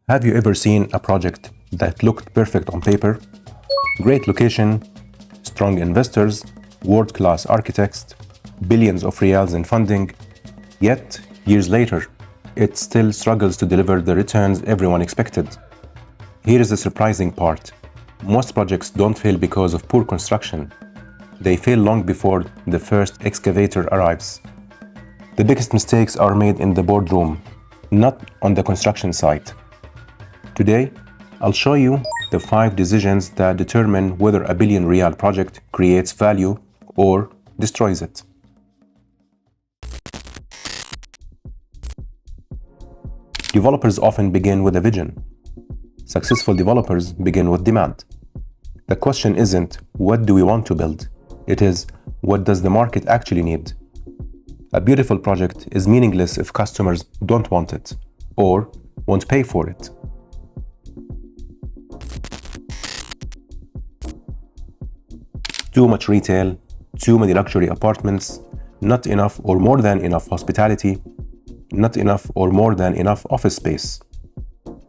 Have you ever seen a project that looked perfect on paper? Great location, strong investors, world-class architects, billions of riyals in funding, yet, years later, it still struggles to deliver the returns everyone expected. Here is the surprising part. Most projects don't fail because of poor construction. They fail long before the first excavator arrives. The biggest mistakes are made in the boardroom, not on the construction site. Today, I'll show you the 5 decisions that determine whether a billion-riyal project creates value or destroys it. Developers often begin with a vision. Successful developers begin with demand. The question isn't, what do we want to build? It is, what does the market actually need? A beautiful project is meaningless if customers don't want it or won't pay for it. Too much retail, too many luxury apartments, not enough or more than enough hospitality, not enough or more than enough office space.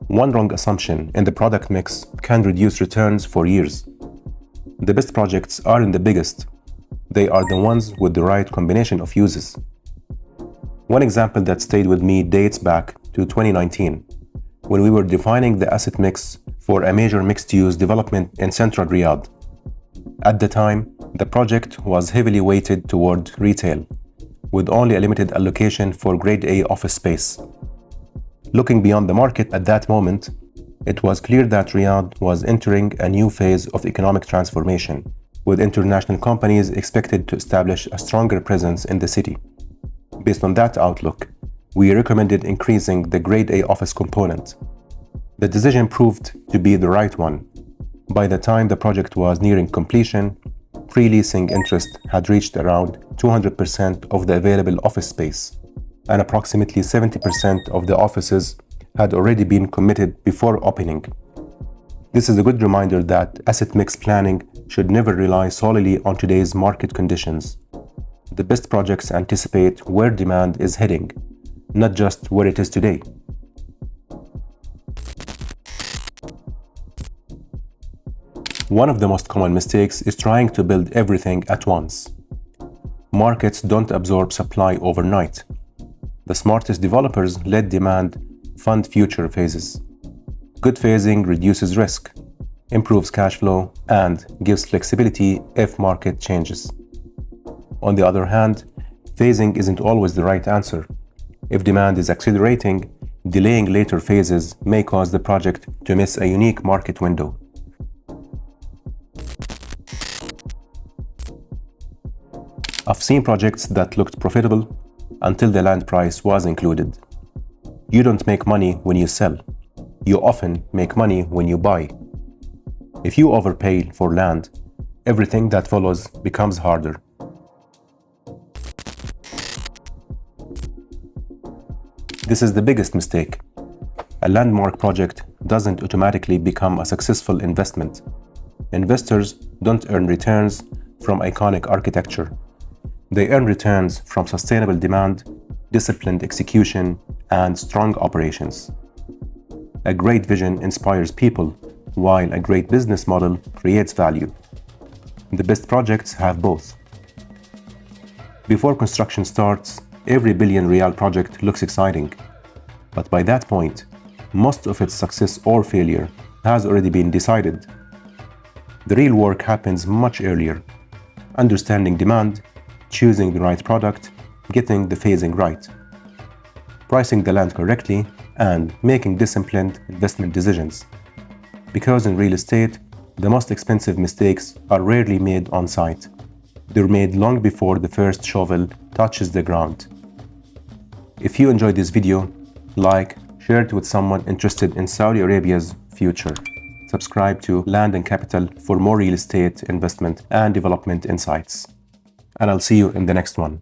One wrong assumption in the product mix can reduce returns for years. The best projects aren't the biggest. They are the ones with the right combination of uses. One example that stayed with me dates back to 2019, when we were defining the asset mix for a major mixed-use development in central Riyadh. At the time, the project was heavily weighted toward retail, with only a limited allocation for Grade A office space. Looking beyond the market at that moment, it was clear that Riyadh was entering a new phase of economic transformation, with international companies expected to establish a stronger presence in the city. Based on that outlook, we recommended increasing the Grade A office component. The decision proved to be the right one. By the time the project was nearing completion, pre-leasing interest had reached around 200% of the available office space, and approximately 70% of the offices had already been committed before opening. This is a good reminder that asset mix planning should never rely solely on today's market conditions. The best projects anticipate where demand is heading, not just where it is today. One of the most common mistakes is trying to build everything at once. Markets don't absorb supply overnight. The smartest developers let demand fund future phases. Good phasing reduces risk, improves cash flow, and gives flexibility if market changes. On the other hand, phasing isn't always the right answer. If demand is accelerating, delaying later phases may cause the project to miss a unique market window. I've seen projects that looked profitable until the land price was included. You don't make money when you sell. You often make money when you buy. If you overpay for land, everything that follows becomes harder. This is the biggest mistake. A landmark project doesn't automatically become a successful investment. Investors don't earn returns from iconic architecture. They earn returns from sustainable demand, disciplined execution, and strong operations. A great vision inspires people, while a great business model creates value. The best projects have both. Before construction starts, every billion-riyal project looks exciting. But by that point, most of its success or failure has already been decided. The real work happens much earlier. Understanding demand, choosing the right product, getting the phasing right, pricing the land correctly, and making disciplined investment decisions. Because in real estate, the most expensive mistakes are rarely made on site. They're made long before the first shovel touches the ground. If you enjoyed this video, like, share it with someone interested in Saudi Arabia's future. Subscribe to Land&Capital for more real estate investment and development insights. And I'll see you in the next one.